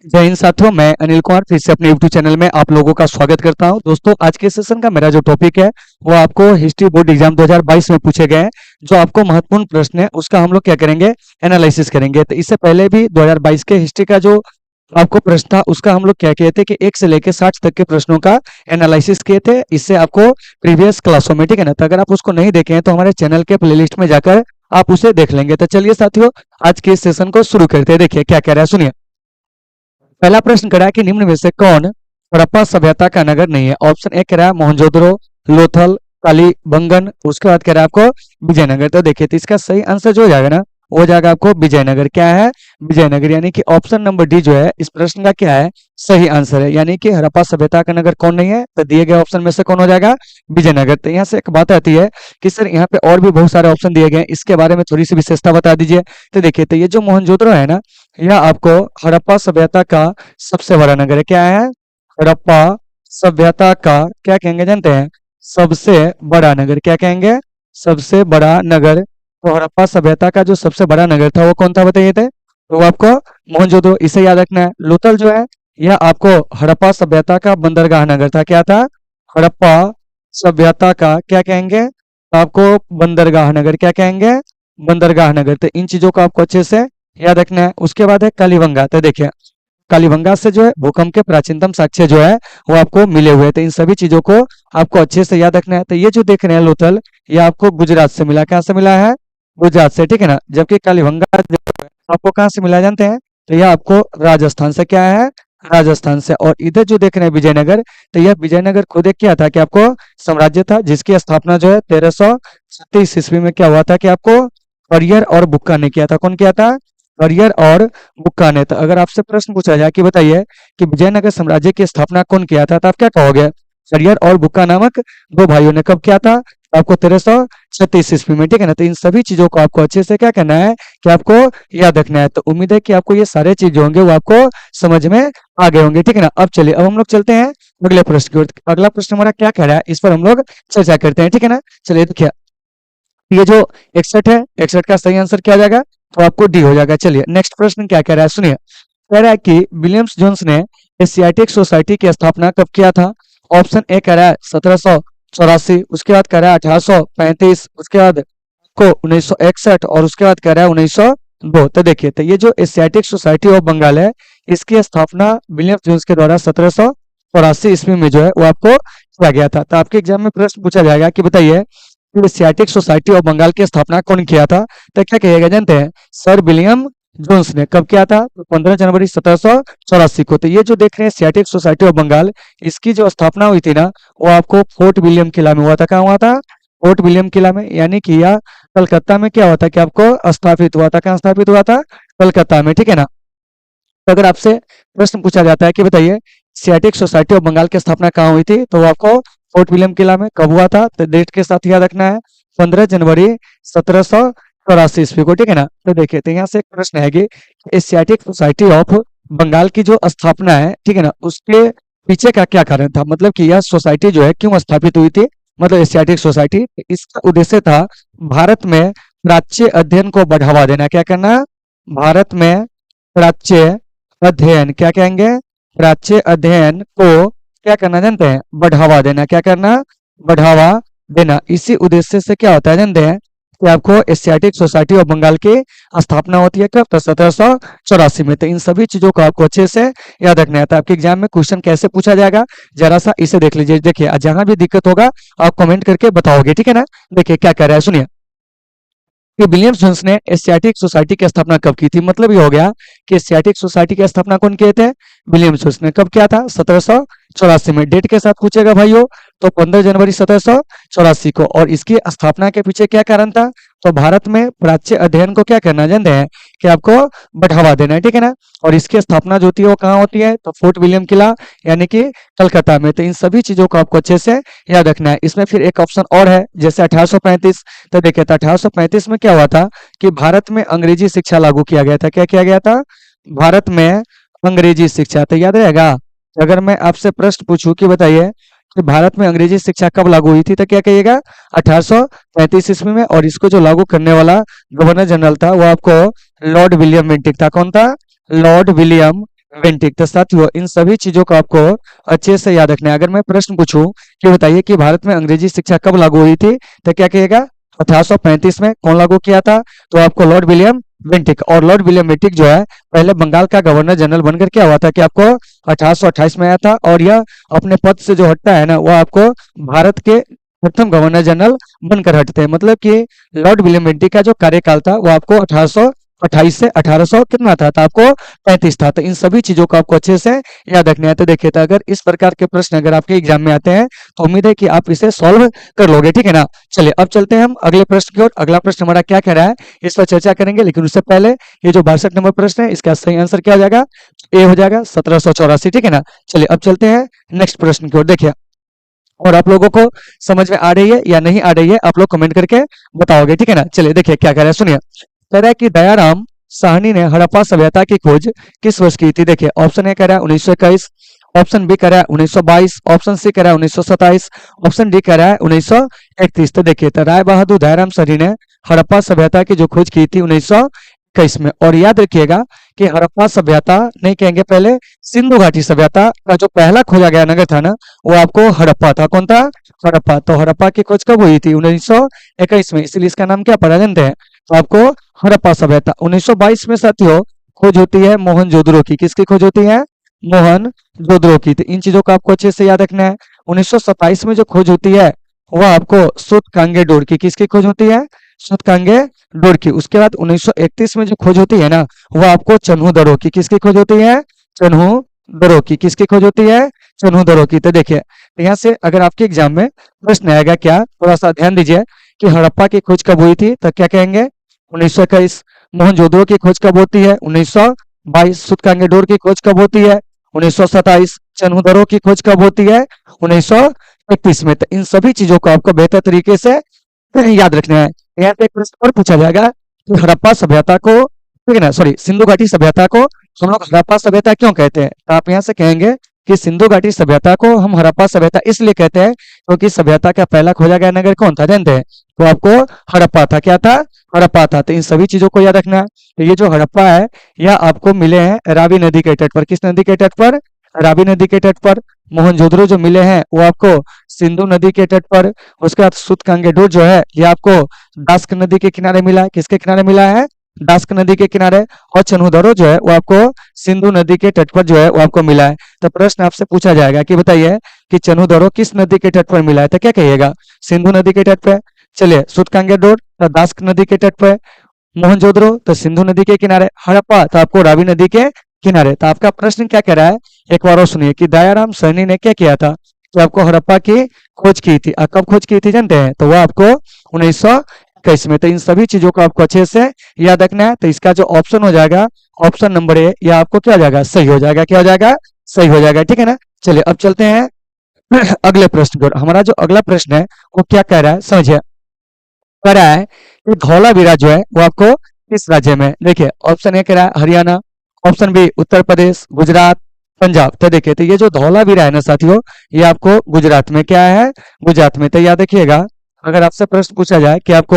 जय हिंद साथियों, मैं अनिल कुमार फिर से अपने यूट्यूब चैनल में आप लोगों का स्वागत करता हूं। दोस्तों, आज के सेशन का मेरा जो टॉपिक है वो आपको हिस्ट्री बोर्ड एग्जाम 2022 में पूछे गए हैं। जो आपको महत्वपूर्ण प्रश्न है उसका हम लोग क्या करेंगे, एनालिसिस करेंगे। तो इससे पहले भी 2022 के हिस्ट्री का जो आपको प्रश्न था उसका हम लोग क्या किए थे कि 1 से लेकर 60 तक के प्रश्नों का एनालिसिस किए थे। इससे आपको प्रीवियस क्लासों में, ठीक है ना, तो अगर आप उसको नहीं देखे हैं तो हमारे चैनल के प्लेलिस्ट में जाकर आप उसे देख लेंगे। तो चलिए साथियों, आज के इस सेशन को शुरू करते हैं। देखिए क्या कह रहा है, सुनिए। पहला प्रश्न कह रहा है कि निम्न में से कौन हड़प्पा सभ्यता का नगर नहीं है। ऑप्शन ए कह रहा है मोहनजोदड़ो, लोथल, कालीबंगन। उसके बाद कह रहा है आपको विजयनगर। तो देखिए, तो इसका सही आंसर जो हो जाएगा ना, वो हो जाएगा आपको विजयनगर। क्या है? विजयनगर। यानी कि ऑप्शन नंबर डी जो है इस प्रश्न का क्या है, सही आंसर है। यानी कि हड़प्पा सभ्यता का नगर कौन नहीं है, तो दिए गए ऑप्शन में से कौन हो जाएगा, विजयनगर। तो यहाँ से एक बात आती है कि सर यहाँ पे और भी बहुत सारे ऑप्शन दिए गए हैं, इसके बारे में थोड़ी सी विशेषता बता दीजिए। तो देखिए, तो ये जो मोहनजोदड़ो है ना, यह आपको हड़प्पा सभ्यता का सबसे बड़ा नगर है। क्या है? हड़प्पा सभ्यता का क्या कहेंगे जानते हैं, सबसे बड़ा नगर। क्या कहेंगे? सबसे बड़ा नगर। तो हड़प्पा सभ्यता का जो सबसे बड़ा नगर था वो कौन था बताइए थे, तो वो आपको मोहनजोदड़ो। इसे याद रखना है। लोथल जो है यह आपको हड़प्पा सभ्यता का बंदरगाह नगर था। क्या था? हड़प्पा सभ्यता का क्या कहेंगे, आपको बंदरगाह नगर। क्या कहेंगे? बंदरगाह नगर। तो इन चीजों को आपको अच्छे से याद रखना है। उसके बाद है कालीबंगा। तो देखिए, कालीबंगा से जो है भूकंप के प्राचीनतम साक्ष्य जो है वो आपको मिले हुए थे। इन सभी चीजों को आपको अच्छे से याद रखना है। तो ये जो देख रहे हैं लोथल, ये आपको गुजरात से मिला। कहाँ से मिला है? गुजरात से, ठीक है ना। जबकि कालीबंगा जो है, आपको कहाँ से मिला जानते हैं, तो यह आपको राजस्थान से। क्या है? राजस्थान से। और इधर जो देख रहे हैं विजयनगर, तो यह विजयनगर खुद एक क्या था कि आपको साम्राज्य था, जिसकी स्थापना जो है 1336 ईस्वी में क्या हुआ था कि आपको परियर और बुक्का ने किया था। कौन किया था? परियर और बुक्का ने। तो अगर आपसे प्रश्न पूछा जाए कि बताइए कि विजयनगर साम्राज्य की स्थापना कौन किया था, तो आप क्या कहोगे? परियर और बुक्का नामक दो भाइयों ने। कब किया था? आपको 1336 ईस्वी में, ठीक है ना। तो इन सभी चीजों को आपको अच्छे से क्या करना है कि आपको याद रखना है। तो उम्मीद है कि आपको ये सारे चीज जो होंगे वो आपको समझ में आ गए होंगे, ठीक है ना। अब चलिए, अब हम लोग चलते हैं अगले प्रश्न की ओर। अगला प्रश्न हमारा क्या कह रहा है, इस पर हम लोग चर्चा करते हैं, ठीक है ना। चलिए देखिए, ये जो 61 है, 61 का सही आंसर क्या आ जाएगा, तो आपको डी हो जाएगा। चलिए नेक्स्ट प्रश्न क्या कह रहा है, सुनिए। कह रहा है कि विलियम्स जोन्स ने एशियाटिक सोसाइटी की स्थापना कब किया था। ऑप्शन ए कह रहा है 1784, उसके बाद कह रहा है 1835, उसके बाद को 1961 और उसके बाद कह रहा है 1902। तो देखिए, तो ये जो एशियाटिक सोसाइटी ऑफ बंगाल है, इसकी स्थापना विलियम्स जोन्स के द्वारा 1784 ईस्वी में जो है वो आपको किया गया था। तो आपके एग्जाम में प्रश्न पूछा जाएगा कि बताइए एशियाटिक सोसाइटी ऑफ बंगाल की स्थापना कौन किया था, तो क्या कहिएगा जानते हैं, सर विलियम जोन्स ने। कब किया था? तो 15 जनवरी 1784 को। तो ये जो देख रहे हैं एशियाटिक सोसाइटी ऑफ बंगाल, इसकी जो स्थापना हुई थी ना, वो आपको फोर्ट विलियम किला में हुआ था। कहाँ हुआ था? फोर्ट विलियम किला में। यानी कि यह कलकत्ता में क्या हुआ था कि आपको स्थापित हुआ था। कहाँ स्थापित हुआ था? कलकत्ता में, ठीक है ना। तो अगर आपसे प्रश्न पूछा जाता है कि बताइए एशियाटिक सोसाइटी ऑफ बंगाल की स्थापना कहाँ हुई थी, तो वो आपको फोर्ट विलियम किला में। कब हुआ था? तो डेट के साथ याद रखना है, 15 जनवरी 1784 ईस्वी को, ठीक है ना। तो देखिए, तो यहाँ से एक प्रश्न है कि एशियाटिक सोसाइटी ऑफ बंगाल की जो स्थापना है, ठीक है ना, उसके पीछे का क्या कारण था। मतलब कि यह सोसाइटी जो है क्यों स्थापित हुई थी, मतलब एशियाटिक सोसाइटी, इसका उद्देश्य था भारत में प्राच्य अध्ययन को बढ़ावा देना। क्या करना? भारत में प्राच्य अध्ययन, क्या कहेंगे, प्राच्य अध्ययन को क्या करना जानते हैं, बढ़ावा देना। क्या करना? बढ़ावा देना। इसी उद्देश्य से क्या होता है जानते हैं कि आपको एशियाटिक सोसाइटी ऑफ बंगाल की स्थापना होती है कब? तो 1784 में। तो इन सभी चीजों को आपको अच्छे से याद रखना है। तो आपके एग्जाम में क्वेश्चन कैसे पूछा जाएगा, जरा सा इसे देख लीजिए। देखिए, जहां भी दिक्कत होगा आप कमेंट करके बताओगे, ठीक है ना। देखिए क्या कह रहा है, सुनिए कि विलियम्स जोन्स ने एशियाटिक सोसाइटी की स्थापना कब की थी। मतलब ये हो गया कि एशियाटिक सोसाइटी की स्थापना कौन किए थे, विलियम्स जोन्स ने। कब किया था? 1784 में। डेट के साथ पूछेगा भाइयों, तो 15 जनवरी 1784 को। और इसकी स्थापना के पीछे क्या कारण था, तो भारत में प्राच्य अध्ययन को क्या करना जानते हैं कि आपको बढ़ावा देना है, ठीक है ना। और इसकी स्थापना जो होती है वो कहाँ होती है, तो फोर्ट विलियम किला यानी कि कलकत्ता में। तो इन सभी चीजों को आपको अच्छे से याद रखना है। इसमें फिर एक ऑप्शन और है, जैसे 1835। तो देखिए, तो 1835 में क्या हुआ था कि भारत में अंग्रेजी शिक्षा लागू किया गया था। क्या किया गया था? भारत में अंग्रेजी शिक्षा। तो याद रहेगा, अगर मैं आपसे प्रश्न पूछूं कि बताइए कि भारत में अंग्रेजी शिक्षा कब लागू हुई थी, तो क्या कहिएगा? 1835 ईस्वी में। और इसको जो लागू करने वाला गवर्नर जनरल था वो आपको लॉर्ड विलियम बेंटिक था। कौन था? Lord William वेंटिक। तो साथियों इन सभी चीजों को आपको अच्छे से याद रखना है। अगर मैं प्रश्न पूछूं कि बताइए कि भारत में अंग्रेजी शिक्षा कब लागू हुई थी, तो क्या कहिएगा? 1835 में। कौन लागू किया था? तो आपको लॉर्ड विलियम बेंटिक। और लॉर्ड विलियम बेंटिक जो है पहले बंगाल का गवर्नर जनरल बनकर क्या हुआ था कि आपको 1828 में आया था, और यह अपने पद से जो हटता है ना, वो आपको भारत के प्रथम गवर्नर जनरल बनकर हटते हैं। मतलब कि लॉर्ड विलियम बेंटिक का जो कार्यकाल था वो आपको 1828 से 1800 कितना था, तो आपको 35 था। तो इन सभी चीजों को आपको अच्छे से याद रखना है। तो देखिए, तो अगर इस प्रकार के प्रश्न अगर आपके एग्जाम में आते हैं तो उम्मीद है कि आप इसे सॉल्व कर लोगे, ठीक है ना। चलिए अब चलते हैं हम अगले प्रश्न की ओर। अगला प्रश्न हमारा क्या कह रहा है इस पर चर्चा करेंगे, लेकिन उससे पहले ये जो 62 नंबर प्रश्न है इसका सही आंसर क्या हो जाएगा? ए हो जाएगा 1784, ठीक है ना। चलिए अब चलते हैं नेक्स्ट प्रश्न की ओर। देखिए, और आप लोगों को समझ में आ रही है या नहीं आ रही है, आप लोग कमेंट करके बताओगे, ठीक है ना। चलिए देखिए क्या कह रहा है, सुनिए। कह रहा है कि दयाराम साहनी ने हड़प्पा सभ्यता की खोज किस वर्ष की थी? देखिए, ऑप्शन ए कह रहा है 1921, ऑप्शन बी कह रहा है 1922, ऑप्शन सी कह रहा है 1927, ऑप्शन डी कह रहा है 1931। तो देखिए, तो राय बहादुर दयाराम साहनी ने हड़प्पा सभ्यता की जो खोज की थी 1921 में। और याद रखिएगा कि हड़प्पा सभ्यता नहीं कहेंगे, पहले सिंधु घाटी सभ्यता का जो पहला खोजा गया नगर था ना, वो आपको हड़प्पा था। कौन था? हड़प्पा। तो हड़प्पा की खोज कब हुई थी? 1921 में, इसलिए इसका नाम क्या पड़ा जानते हैं? तो आपको हड़प्पा सभ्यता। 1922 में साथियों खोज होती है मोहनजोदड़ो की। किसकी खोज होती है? मोहनजोदड़ो की। तो इन चीजों को आपको अच्छे से याद रखना है। 1927 में जो खोज होती है वो आपको सूतकांगेडोर की। किसकी खोज होती है? सूतकांगेडोर की। उसके बाद 1931 में जो खोज होती है ना, वो आपको चन्हूदरो की। किसकी खोज होती है? चन्हूदरो की। किसकी खोज होती है? चन्हूदरो की। तो देखिए, तो यहाँ से अगर आपके एग्जाम में प्रश्न आएगा क्या, थोड़ा सा ध्यान दीजिए कि हड़प्पा की खोज कब हुई थी, तो क्या कहेंगे? 1921। मोहनजोदड़ो की खोज कब होती है? 1922। सूतकांगेडोर की खोज कब होती है? 1927। चन्हूदरो की खोज कब होती है? 1931 में। तो इन सभी चीजों को आपको बेहतर तरीके से याद रखना है। यहाँ पे एक प्रश्न और पूछा जाएगा कि हड़प्पा सभ्यता को, ठीक है ना, सॉरी, सिंधु घाटी सभ्यता को हम लोग हड़प्पा सभ्यता क्यों कहते हैं? तो आप यहाँ से कहेंगे कि सिंधु घाटी सभ्यता को हम हड़प्पा सभ्यता इसलिए कहते हैं क्योंकि सभ्यता का पहला खोजा गया नगर कौन था जानते हैं? तो आपको हड़प्पा था। क्या था? हड़प्पा था। तो इन सभी चीजों को याद रखना है। तो ये जो हड़प्पा है यह आपको मिले हैं रावी नदी के तट पर। किस नदी के तट पर? रावी नदी के तट पर। मोहनजोदड़ो जो मिले हैं वो आपको सिंधु नदी के तट पर। उसके बाद सूतकांगेडोर जो है ये आपको दास्क नदी के किनारे मिला है। किसके किनारे मिला है? दास्क नदी के किनारे। और चन्हूदरो जो है वो आपको सिंधु नदी के तट पर जो है वो आपको मिला है। तो प्रश्न आपसे पूछा जाएगा कि बताइए कि चन्हूदरो किस नदी के तट पर मिला है, तो क्या कहिएगा? सिंधु नदी के तट पर। चलिए, सूतकांगेडोर तो दास्क नदी के तट पर, मोहनजोदड़ो तो सिंधु नदी के किनारे, हड़प्पा तो आपको रावी नदी के किनारे। तो आपका प्रश्न क्या कह रहा है, एक बार और सुनिए कि दयाराम साहनी ने क्या किया था? तो आपको हड़प्पा की खोज की थी। कब खोज की थी जानते हैं? तो वो आपको 1921 में। तो इन सभी चीजों को आपको अच्छे से याद रखना है। तो इसका जो ऑप्शन हो जाएगा, ऑप्शन नंबर ए, यह आपको क्या हो जाएगा? सही हो जाएगा। क्या हो जाएगा? सही हो जाएगा, ठीक है ना। चलिए अब चलते हैं अगले प्रश्न की ओर। हमारा जो अगला प्रश्न है वो क्या कह रहा है समझिए। कह रहा है कि धौलावीरा जो है वो आपको किस राज्य में है? देखिए, ऑप्शन ए कह रहा है हरियाणा, ऑप्शन बी उत्तर प्रदेश, गुजरात, पंजाब। तो देखिए, तो ये जो धौलावीरा है ना साथियों, ये आपको गुजरात में क्या है? गुजरात में। तो याद रखिएगा, अगर आपसे प्रश्न पूछा जाए कि आपको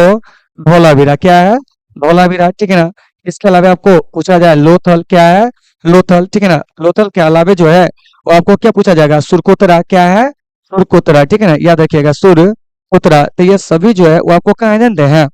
धौलावीरा क्या है? धौलावीरा, ठीक है ना। इसके अलावा आपको पूछा जाए लोथल क्या है? लोथल, ठीक है ना। लोथल के अलावा जो है वो आपको क्या पूछा जाएगा? सुरकोतरा क्या है? सुरकोतरा, ठीक है ना। याद रखिएगा, सुरकोतरा। तो ये सभी जो है वो आपको कहाँ जानते हैं?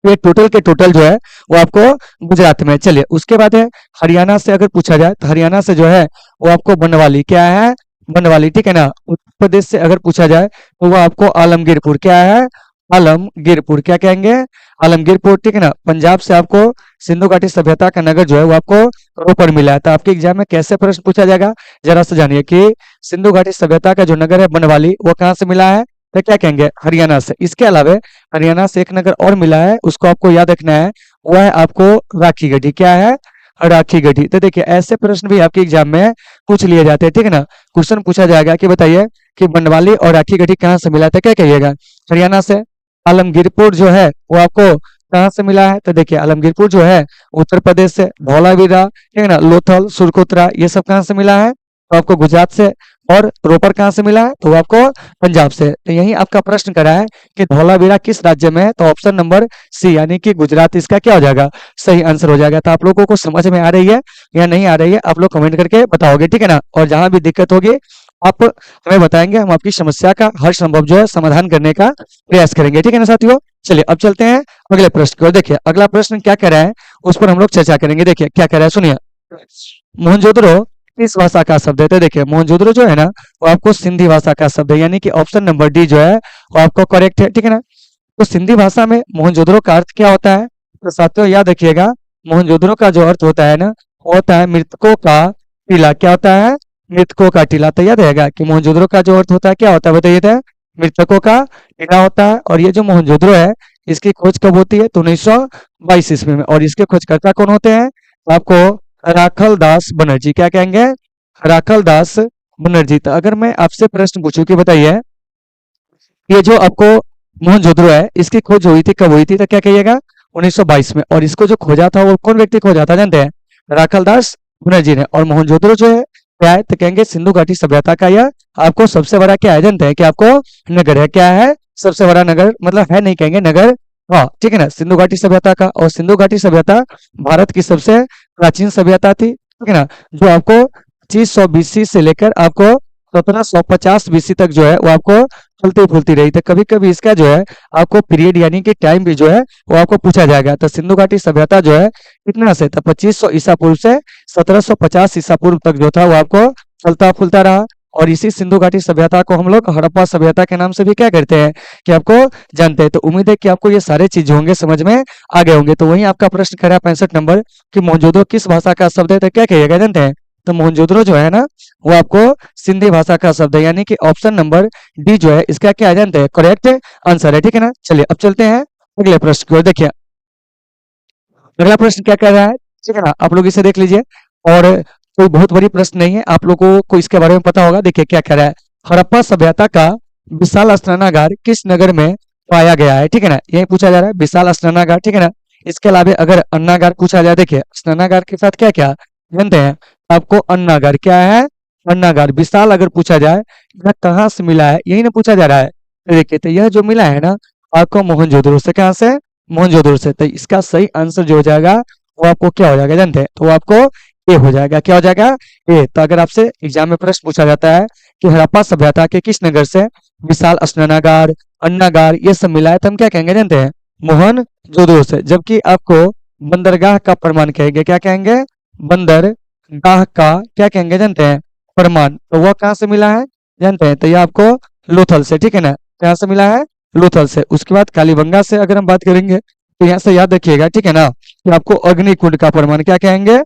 ये टोटल के टोटल जो है वो आपको गुजरात में। चलिए, उसके बाद है हरियाणा से अगर पूछा जाए तो हरियाणा से जो है वो आपको बनवाली क्या है? बनवाली, ठीक है ना। उत्तर प्रदेश से अगर पूछा जाए तो वो आपको आलमगीरपुर क्या है? आलमगीरपुर, क्या कहेंगे? आलमगीरपुर, ठीक है ना। पंजाब से आपको सिंधु घाटी सभ्यता का नगर जो है वो आपको रोपड़ मिला है। तो आपके एग्जाम में कैसे प्रश्न पूछा जाएगा जरा से जानिए कि सिंधु घाटी सभ्यता का जो नगर है बनवाली वो कहाँ से मिला है? तो क्या कहेंगे? हरियाणा से। इसके अलावा हरियाणा से एक नगर और मिला है, उसको आपको याद रखना है, वो है आपको राखी गढ़ी। क्या है? राखी गढ़ी। तो देखिए, ऐसे प्रश्न भी आपके एग्जाम में पूछ लिए जाते हैं, ठीक है ना। क्वेश्चन पूछा जाएगा कि बताइए कि बनवाली और राखी गढ़ी कहाँ से मिला था, क्या कहिएगा? हरियाणा से। आलमगीरपुर जो है वो आपको कहाँ से मिला है? तो देखिए, आलमगीरपुर जो है उत्तर प्रदेश से। धौलावीरा, ठीक है ना, लोथल, सुरकोतरा, ये सब कहाँ से मिला है? तो आपको गुजरात से। और रोपर कहाँ से मिला है, तो वो आपको पंजाब से। तो यही आपका प्रश्न करा है कि धौलावीरा किस राज्य में है, तो ऑप्शन नंबर सी यानी कि गुजरात इसका क्या हो जाएगा, सही आंसर हो जाएगा। तो आप लोगों को समझ में आ रही है या नहीं आ रही है, आप लोग कमेंट करके बताओगे, ठीक है ना। और जहां भी दिक्कत होगी आप हमें बताएंगे, हम आपकी समस्या का हर संभव जो है समाधान करने का प्रयास करेंगे, ठीक है ना साथियों। चलिए अब चलते हैं अगले प्रश्न की ओर। देखिए अगला प्रश्न क्या कह रहा है उस पर हम लोग चर्चा करेंगे। देखिए क्या कह रहा है सुनिए। मोहनजोदड़ो किस भाषा का शब्द है, तो देखिए मोहनजोदड़ो जो है ना वो आपको सिंधी भाषा का शब्द है, यानी कि ऑप्शन नंबर डी जो है वो आपको करेक्ट है, ठीक है ना। तो सिंधी भाषा में मोहनजोदड़ो का अर्थ क्या होता है, तो साथियों याद रखिएगा मोहनजोदड़ो का जो अर्थ होता है ना वो होता है मृतकों का टीला। क्या होता है, मृतकों का टीला। तो याद रहेगा कि मोहनजोदड़ो का जो अर्थ होता है क्या होता है, बताइए तो मृतकों का टीला होता है। और ये जो मोहनजोदड़ो है इसकी खोज कब होती है, तो 1922 ईस्वी में। और इसके खोजकर्ता कौन होते हैं, तो आपको राखल दास बनर्जी। क्या कहेंगे, राखल दास बनर्जी। तो अगर मैं आपसे प्रश्न पूछूं कि बताइए ये जो आपको मोहनजोदड़ो है इसकी खोज हुई थी कब हुई थी, तो क्या कहिएगा 1922 में। और इसको जो खोजा था वो कौन व्यक्ति खोजा था जानते हैं, राखल दास बनर्जी ने। और मोहनजोदड़ो जो है क्या है, तो कहेंगे सिंधु घाटी सभ्यता का यह आपको सबसे बड़ा क्या है जानते हैं, कि आपको नगर है। क्या है, सबसे बड़ा नगर, मतलब है नहीं कहेंगे नगर, हाँ ठीक है ना, सिंधु घाटी सभ्यता का। और सिंधु घाटी सभ्यता भारत की सबसे प्राचीन सभ्यता थी, ठीक है ना, जो आपको 2500 बीसी से लेकर आपको 1750 बीसी तक जो है वो आपको फलती फूलती रही थी। कभी कभी इसका जो है आपको पीरियड यानी कि टाइम भी जो है वो आपको पूछा जाएगा। तो सिंधु घाटी सभ्यता जो है कितना से था, 2500 ईसा पूर्व से 1750 ईसा पूर्व तक जो था वो आपको फलता फूलता रहा। और इसी सिंधु घाटी सभ्यता को हम लोग हड़प्पा सभ्यता के नाम से भी क्या करते हैं कि आपको जानते हैं। तो उम्मीद है कि आपको ये सारे चीज होंगे समझ में आ गए होंगे। तो वही आपका प्रश्न करा 65 नंबर कि मोहनजोदड़ो किस भाषा का शब्द है, तो क्या कहिएगा जानते हैं, तो मोहनजोदड़ो जो है ना वो आपको सिंधी भाषा का शब्द है, यानी कि ऑप्शन नंबर डी जो है इसका क्या है जानते हैं, करेक्ट आंसर है, ठीक है ना। चलिए अब चलते हैं अगले प्रश्न की ओर। देखिए अगला प्रश्न क्या कह रहा है, ठीक है ना, आप लोग इसे देख लीजिए। और कोई बहुत बड़ी प्रश्न नहीं है, आप लोगों को इसके बारे में पता होगा। देखिए क्या कह रहा है, हड़प्पा सभ्यता का विशाल स्नानागार किस नगर में पाया गया है, ठीक है ना, यही पूछा जा रहा है विशाल स्नानागार, ठीक है ना। इसके अलावा अगर अन्नागार पूछा जाए, देखिए स्नानागार के साथ क्या क्या जानते हैं आपको, अन्नागार क्या है, अन्नागार विशाल अगर पूछा जाए यह कहाँ से मिला है, यही ना पूछा जा रहा है। तो देखिए तो यह जो मिला है ना आपको मोहनजोदड़ो से, कहाँ से, मोहनजोदड़ो से। तो इसका सही आंसर जो हो जाएगा वो आपको क्या हो जाएगा जानते हैं, तो वो आपको ए हो जाएगा। क्या हो जाएगा, ए। तो अगर आपसे एग्जाम में प्रश्न पूछा जाता है कि हड़प्पा सभ्यता के किस नगर से विशाल स्नानागार, अन्नागार ये सब मिला है, तो हम क्या कहेंगे जानते हैं, मोहनजोदड़ो से। जबकि आपको बंदरगाह का प्रमाण कहेंगे, क्या कहेंगे, बंदरगाह का क्या कहेंगे जानते हैं, प्रमाण। तो वह कहाँ से मिला है जानते हैं, तो ये आपको लोथल से, ठीक है ना, कहाँ से मिला है, लोथल से। उसके बाद कालीबंगा से अगर हम बात करेंगे तो यहाँ से याद रखिएगा, ठीक है ना, कि आपको अग्निकुंड का प्रमाण क्या कहेंगे,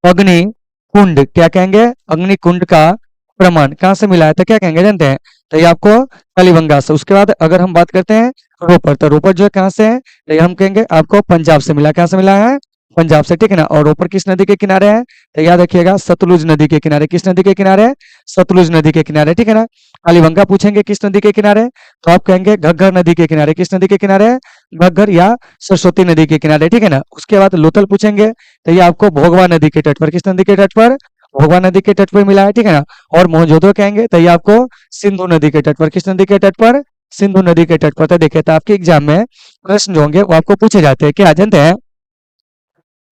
अग्निकुंड क्या कहेंगे, अग्निकुंड का प्रमाण कहाँ से मिला है, तो क्या कहेंगे जानते हैं, तो ये आपको कालीबंगा से। उसके बाद अगर हम बात करते हैं रोपर, तो रोपर जो है कहाँ से है, तो ये हम कहेंगे आपको पंजाब से मिला, कहाँ से मिला है, पंजाब से, ठीक है ना। और रोपर किस नदी के किनारे है, तो याद रखिएगा सतलुज नदी के किनारे। किस नदी के किनारे, सतलुज नदी के किनारे, ठीक है ना। कालीबंगा पूछेंगे किस नदी के किनारे, तो आप कहेंगे घग्गर नदी के किनारे। किस नदी के किनारे, घग्गर या सरस्वती नदी के किनारे, ठीक है ना। उसके बाद लोथल पूछेंगे तो ये आपको भोगवा नदी के तट पर, किस नदी के तट पर, भोगवा नदी के तट पर मिला है, ठीक है ना। और मोहनजोदड़ो कहेंगे तो ये आपको सिंधु नदी के तट पर, किस नदी के तट पर, सिंधु नदी के तट पर। तो देखिए तो आपके एग्जाम में प्रश्न जो होंगे वो आपको पूछे जाते हैं, क्या जानते हैं,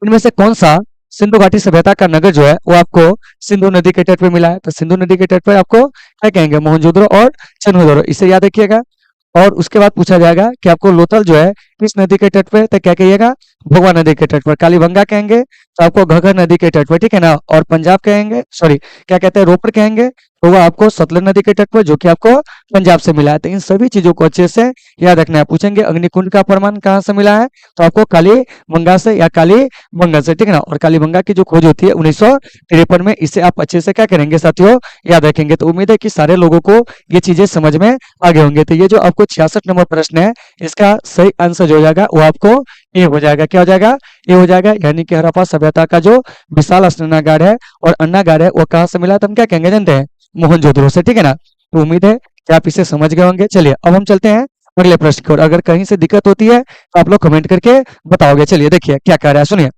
इनमें से कौन सा सिंधु घाटी सभ्यता का नगर जो है वो आपको सिंधु नदी के तट पर मिला है, तो सिंधु नदी के तट पर आपको क्या कहेंगे, मोहनजोदड़ो और चन्हुदड़ो, इसे याद रखिएगा। और उसके बाद पूछा जाएगा कि आपको लोथल जो है किस नदी के तट पे, तो क्या कहिएगा, भोगवा नदी के तट पर। कालीबंगा कहेंगे तो आपको घग्गर नदी के तट पर, ठीक है ना। और पंजाब कहेंगे, सॉरी क्या कहते हैं, रोपर कहेंगे तो वह आपको सतलुज नदी के तट पर, जो कि आपको पंजाब से मिला है। तो इन सभी चीजों को अच्छे से याद रखना है। पूछेंगे अग्निकुंड का प्रमाण कहाँ से मिला है, तो आपको कालीबंगा से या कालीबंगा से, ठीक है ना। और कालीबंगा की जो खोज होती है 1953 में, इसे आप अच्छे से क्या करेंगे साथियों, याद रखेंगे। तो उम्मीद है कि सारे लोगों को ये चीजें समझ में आगे होंगे। तो ये जो आपको 66 नंबर प्रश्न है इसका सही आंसर जो हो जाएगा वो आपको ये हो जाएगा, क्या हो जाएगा, ये हो जाएगा। यानी कि हड़प्पा सभ्यता का जो विशाल स्नानागार है और अन्नागार है वो कहाँ से मिला, तो हम क्या कहेंगे जानते हैं, मोहनजोदड़ो से, ठीक है ना। तो उम्मीद है कि आप इसे समझ गए होंगे। चलिए अब हम चलते हैं अगले प्रश्न की ओर। अगर कहीं से दिक्कत होती है तो आप लोग कमेंट करके बताओगे। चलिए देखिए क्या कह रहा है, सुनिए।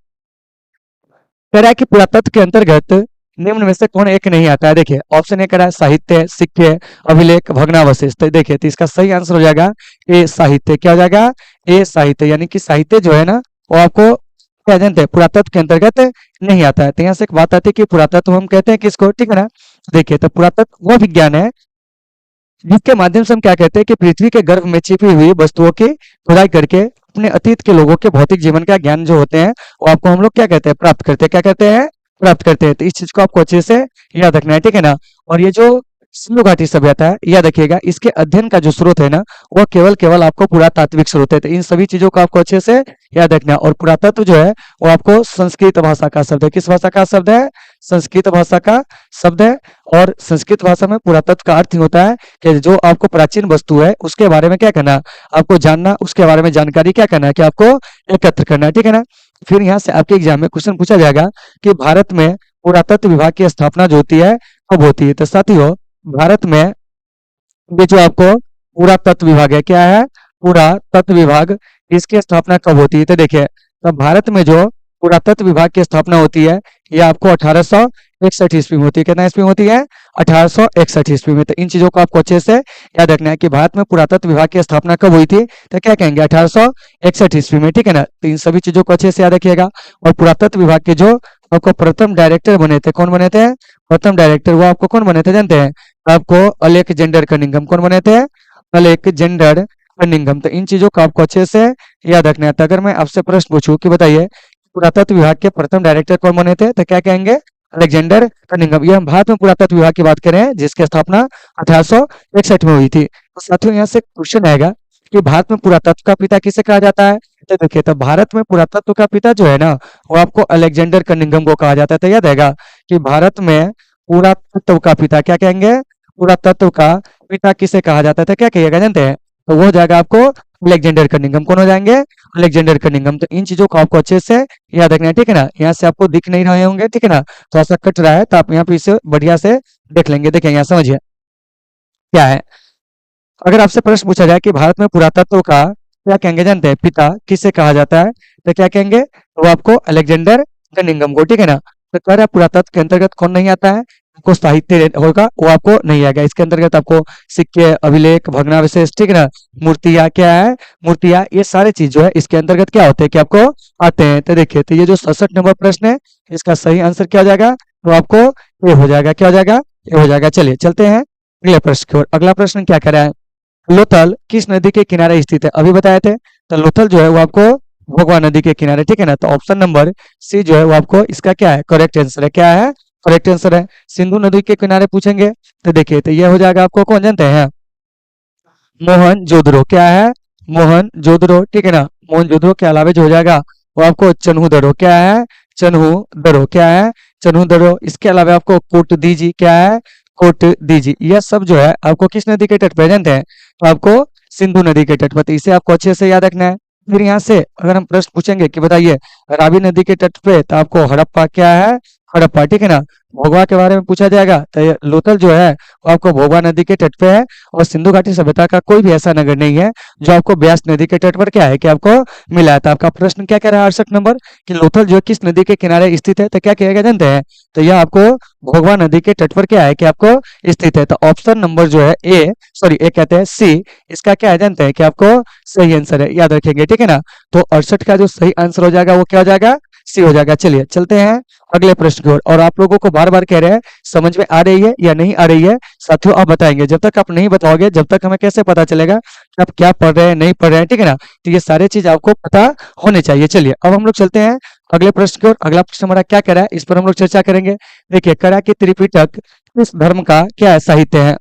कह रहा है कि पुरातत्व के अंतर्गत निम्न में से कौन एक नहीं आता है? देखिए ऑप्शन ए कह रहा है साहित्य, सिक्के, अभिलेख, भग्नावशेष। तो देखिए तो इसका सही आंसर हो जाएगा ए साहित्य। क्या हो जाएगा? ए साहित्य। यानी कि साहित्य जो है ना वो आपको क्या जानते हैं पुरातत्व के अंतर्गत नहीं आता है। तो यहाँ से एक बात आती है कि पुरातत्व हम कहते हैं किसको, ठीक है ना। देखिए तो पुरातत्व वो विज्ञान है जिसके माध्यम से हम क्या कहते हैं कि पृथ्वी के गर्भ में छिपी हुई वस्तुओं की खुदाई करके अपने अतीत के लोगों के भौतिक जीवन का ज्ञान जो होते हैं वो आपको हम लोग क्या कहते हैं प्राप्त करते हैं। क्या कहते हैं? प्राप्त करते हैं। तो इस चीज को आपको अच्छे से याद रखना है, ठीक है ना। और ये जो सिंधु घाटी सभ्यता है याद रखिएगा, इसके अध्ययन का जो स्रोत है ना वो केवल केवल आपको पुरातात्विक स्रोत है। तो इन सभी चीजों को आपको अच्छे से याद रखना है। और पुरातत्व जो है वो आपको संस्कृत भाषा का शब्द है। किस भाषा का शब्द है? संस्कृत भाषा का शब्द है। और संस्कृत भाषा में पुरातत्व का अर्थ ही होता है कि जो आपको प्राचीन वस्तु है उसके बारे में क्या करना, आपको जानना, उसके बारे में जानकारी क्या करना है कि आपको एकत्र करना है, ठीक है ना। फिर यहाँ से आपके एग्जाम में क्वेश्चन पूछा जाएगा कि भारत में पुरातत्व विभाग की स्थापना जो होती है कब होती है। तो साथियों भारत में ये जो आपको पुरातत्व विभाग है, क्या है? पुरातत्व विभाग, इसकी स्थापना कब होती है? तो देखिए तो भारत में जो पुरातत्व विभाग की स्थापना होती है ये आपको 1861 ईस्वी में होती है। कितना ईस्वी में होती है? 1861 ईस्वी में। तो इन चीजों को आपको अच्छे से याद रखना है कि भारत में पुरातत्व विभाग की स्थापना कब हुई थी। तो क्या कहेंगे? 1861 ईस्वी में, ठीक है ना। तो इन सभी चीजों को अच्छे से याद रखिएगा। और पुरातत्व विभाग के जो आपको प्रथम डायरेक्टर बने थे, कौन बने थे? प्रथम डायरेक्टर वो आपको कौन बने थे जानते हैं? आपको अलेक्जेंडर कनिंघम। कौन बने थे? Alexander Cunningham. तो इन चीजों को आपको अच्छे से याद रखना है। तो अगर मैं आपसे प्रश्न पूछूं कि बताइए पुरातत्व विभाग के प्रथम डायरेक्टर कौन बने थे, तो क्या कहेंगे? Alexander Cunningham. ये हम भारत में पुरातत्व विभाग की बात करें जिसकी स्थापना 1861 में हुई थी। तो साथियों यहाँ से क्वेश्चन आएगा कि भारत में पुरातत्व का पिता किसे कहा जाता है। तो देखिए तो भारत में पुरातत्व का पिता जो है ना वो आपको अलेक्जेंडर कनिंघम को कहा जाता है। तो याद रहेगा कि भारत में पुरातत्व का पिता क्या कहेंगे? पुरातत्व का पिता किसे कहा जाता था? क्या कहिएगा जानते हैं? तो वो हो जाएगा आपको अलेक्जेंडर कनिंघम। कौन हो जाएंगे? Alexander Cunningham. तो इन चीजों को आपको अच्छे से याद रखना है, ठीक है ना। यहाँ से आपको दिख नहीं रहे होंगे, ठीक है ना, थोड़ा सा कट रहा है तो आप यहाँ पे इसे बढ़िया से देख लेंगे। देखिए यहाँ समझिए क्या है। अगर आपसे प्रश्न पूछा जाए कि भारत में पुरातत्व का क्या कहेंगे जानते हैं पिता किसे कहा जाता है, तो क्या कहेंगे? वो आपको अलेक्जेंडर कनिंघम को, ठीक है ना। तो कह रहा है पुरातत्व के अंतर्गत कौन नहीं आता है? आपको साहित्य होगा वो आपको नहीं आएगा। इसके अंतर्गत आपको सिक्के, अभिलेख, भग्नावशेष, ठीक है ना, मूर्तियां, क्या है? मूर्तियां, ये सारे चीज जो है इसके अंतर्गत क्या होते हैं कि आपको आते हैं। तो देखिए तो ये जो 67 नंबर प्रश्न है इसका सही आंसर क्या हो जाएगा? तो आपको ये हो जाएगा। क्या हो जाएगा? ये हो जाएगा। चलिए चलते हैं अगले प्रश्न की ओर। अगला प्रश्न क्या कह रहा है? लोथल किस नदी के किनारे स्थित है? अभी बताए थे। तो लोथल जो है वो आपको भोगवा नदी के किनारे, ठीक है ना। तो ऑप्शन नंबर सी जो है वो आपको इसका क्या है? करेक्ट आंसर है। क्या है? करेक्ट आंसर है। सिंधु नदी के किनारे पूछेंगे तो देखिए तो ये हो जाएगा आपको, कौन जानते हैं? मोहनजोदड़ो। क्या है? मोहनजोदड़ो, ठीक है ना। मोहनजोदड़ो के अलावा जो हो जाएगा वो आपको चन्हूदड़ो। क्या है? चन्हूदड़ो। क्या है? चन्हूदड़ो। इसके अलावा आपको कोटदीजी। क्या है? कोटदीजी। यह सब जो है आपको किस नदी के तट पर जानते हैं? तो आपको सिंधु नदी के तट पर। तो इसे आपको अच्छे से याद रखना है। फिर यहाँ से अगर हम प्रश्न पूछेंगे कि बताइए रावी नदी के तट पे, तो आपको हड़प्पा, क्या है? हड़प्पा, ठीक है ना। भोगवा के बारे में पूछा जाएगा तो ये लोथल जो है वो आपको भोगवा नदी के तट पे है। और सिंधु घाटी सभ्यता का कोई भी ऐसा नगर नहीं है जो आपको ब्यास नदी के तट पर क्या है कि आपको मिला है। तो आपका प्रश्न क्या कह रहा है 68 नंबर कि लोथल जो है किस नदी के किनारे स्थित है? तो क्या कहेगा जानते हैं? तो यह आपको भोगवा नदी के तट पर क्या है कि आपको स्थित है। तो ऑप्शन नंबर जो है ए कहते हैं सी, इसका क्या है जानते हैं कि आपको सही आंसर है। याद रखेंगे, ठीक है ना। तो 68 का जो सही आंसर हो जाएगा वो क्या हो जाएगा? सी हो जाएगा। चलिए चलते हैं अगले प्रश्न की ओर। और आप लोगों को बार बार कह रहे हैं समझ में आ रही है या नहीं आ रही है? साथियों आप बताएंगे, जब तक आप नहीं बताओगे जब तक हमें कैसे पता चलेगा कि आप क्या पढ़ रहे हैं नहीं पढ़ रहे हैं, ठीक है ना। तो ये सारे चीज आपको पता होने चाहिए। चलिए अब हम लोग चलते हैं अगले प्रश्न की ओर। अगला प्रश्न हमारा क्या कह रहा है इस पर हम लोग चर्चा करेंगे। देखिए कह रहा है कि त्रिपिटक किस धर्म का क्या है? साहित्य है।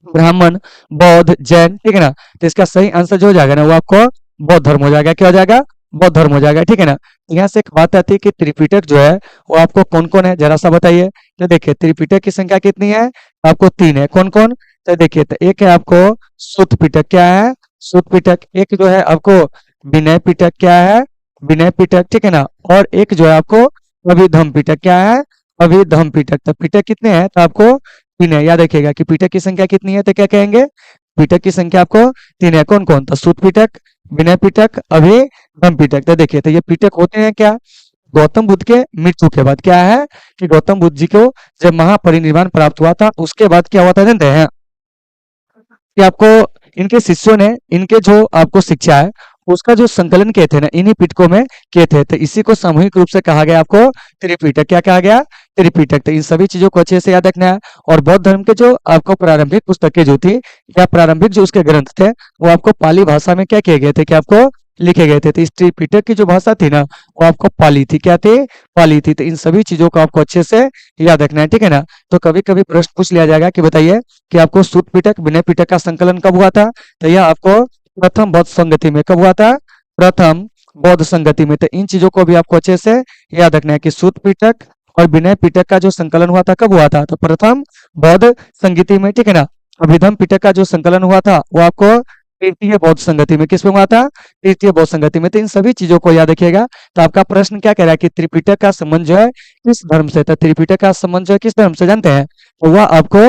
ब्राह्मण, बौद्ध, जैन, ठीक है ना। तो इसका सही आंसर जो हो जाएगा ना वो आपको बौद्ध धर्म हो जाएगा। क्या हो जाएगा? बौद्ध धर्म हो जाएगा, ठीक है ना। यहाँ से एक बात आती है कि त्रिपिटक जो है वो आपको कौन कौन है जरा सा बताइए। तो देखिए त्रिपिटक की संख्या कितनी है? आपको 3 है। कौन कौन? तो देखिए तो एक है आपको सुत्त पिटक। क्या है? सुत्त पिटक। एक जो है आपको विनय पिटक। क्या है? विनय पिटक, ठीक है ना। और एक जो है आपको अभिधम पिटक। क्या है? अभिधम पिटक। तो पिटक कितने हैं? तो आपको 3 है। याद रखिएगा कि पिटक की संख्या कितनी है, तो क्या कहेंगे? पिटक की संख्या आपको 3 है। कौन कौन? तो सुत पिटक, विनय पिटक, अभिधम पिटक। तो देखिए तो ये पिटक होते हैं क्या? गौतम बुद्ध के मृत्यु के बाद क्या है कि गौतम बुद्ध जी को जब महापरिनिर्वाण प्राप्त हुआ था उसके बाद क्या हुआ था जानते हैं कि आपको इनके शिष्यों ने इनके जो आपको शिक्षा है उसका जो संकलन किए थे ना इन्हीं पिटकों में किए थे, तो इसी को सामूहिक रूप से कहा गया आपको त्रिपिटक। क्या कहा गया? त्रिपिटक। तो इन सभी चीजों को अच्छे से याद रखना है। और बौद्ध धर्म के जो आपको प्रारंभिक पुस्तकें जो थी या प्रारंभिक जो उसके ग्रंथ थे वो आपको पाली भाषा में क्या किए गए थे कि आपको लिखे गए थे। तो इस त्रिपिटक की जो भाषा थी ना वो आपको पाली थी। क्या थी? पाली थी। तो इन सभी चीजों को आपको अच्छे से याद रखना है, ठीक है ना। तो कभी कभी प्रश्न पूछ लिया जाएगा कि बताइए कि आपको सूत पिटक विनय पिटक का संकलन कब हुआ था? तो यह आपको प्रथम बौद्ध संगति में कब हुआ था? प्रथम बौद्ध संगति में। तो इन चीजों को भी आपको अच्छे से याद रखना है कि सूत पिटक और विनय पिटक का जो संकलन हुआ था कब हुआ था? तो प्रथम बौद्ध संगति में, ठीक है ना। अभिधम पिटक का जो संकलन हुआ था वो आपको तृतीय बौद्ध संगति में। किसमें हुआ था? तृतीय बौद्ध संगति में। तो इन सभी चीजों को याद रखिएगा। तो आपका प्रश्न क्या कह रहा है कि त्रिपिटक का संबंध जो है किस धर्म से? तो त्रिपिटक का संबंध जो है किस धर्म से जानते हैं? तो वह आपको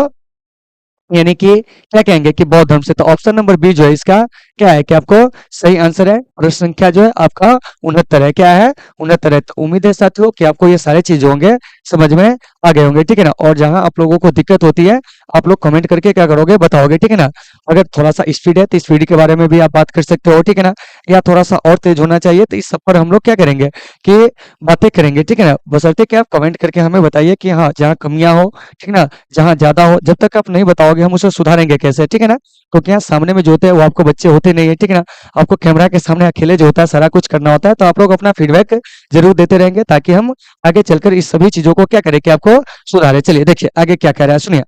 यानी कि क्या कहेंगे कि बौद्ध धर्म से। तो ऑप्शन नंबर बी जो है इसका क्या है कि आपको सही आंसर है। प्रश्न संख्या जो है आपका 69 है। क्या है? 69 है। तो उम्मीद है साथियों कि आपको ये सारे चीज होंगे समझ में आ गए होंगे, ठीक है ना। और जहां आप लोगों को दिक्कत होती है आप लोग कमेंट करके क्या करोगे बताओगे, ठीक है ना। अगर थोड़ा सा स्पीड है तो स्पीड के बारे में भी आप बात कर सकते हो, ठीक है ना। या थोड़ा सा और तेज होना चाहिए तो इस सब पर हम लोग क्या करेंगे कि बातें करेंगे, ठीक है ना। बशर्ते कि आप कमेंट करके हमें बताइए कि हाँ जहाँ कमियां हो, ठीक है ना, जहाँ ज्यादा हो। जब तक आप नहीं बताओगे हम उसे सुधारेंगे कैसे, ठीक है ना। क्योंकि यहाँ सामने में जो होते हैं वो आपको बच्चे होते नहीं है, ठीक है ना। आपको कैमरा के सामने अकेले जो होता है सारा कुछ करना होता है। तो आप लोग अपना फीडबैक जरूर देते रहेंगे ताकि हम आगे चलकर इस सभी चीजों को क्या करें कि आपको सुधारे। चलिए देखिए आगे क्या कह रहा है, सुनिए।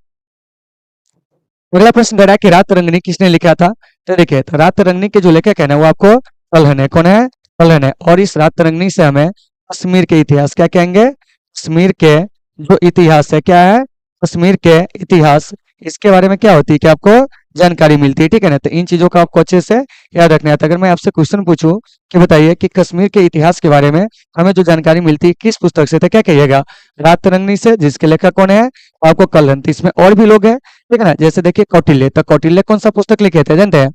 अगला प्रश्न कह रहा है कि रात रंगनी किसने लिखा था? तो देखिए तो रात रंगनी के जो लेखक है ना वो आपको कल्हण है। कौन है? कल्हण है। और इस रात रंगनी से हमें कश्मीर के इतिहास क्या कहेंगे? कश्मीर के जो इतिहास है क्या है? कश्मीर के इतिहास इसके बारे में क्या होती है कि आपको जानकारी मिलती है, ठीक है ना। तो इन चीजों का आपको अच्छे से याद रखना है। तो अगर मैं आपसे क्वेश्चन पूछूं कि बताइए कि कश्मीर के इतिहास के बारे में हमें जो जानकारी मिलती है किस पुस्तक से, तो क्या कहिएगा? रात रंगनी से, जिसके लेखक कौन है? आपको कल्हण। तो इसमें और भी लोग हैं, ठीक है ना। जैसे देखिए कौटिल्य। तो कौटिल्य कौन सा पुस्तक लिखे थे जानते हैं?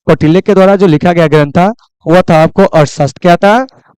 कौटिल्य के द्वारा जो लिखा गया ग्रंथ था वह था आपको अर्थशास्त्र। क्या था?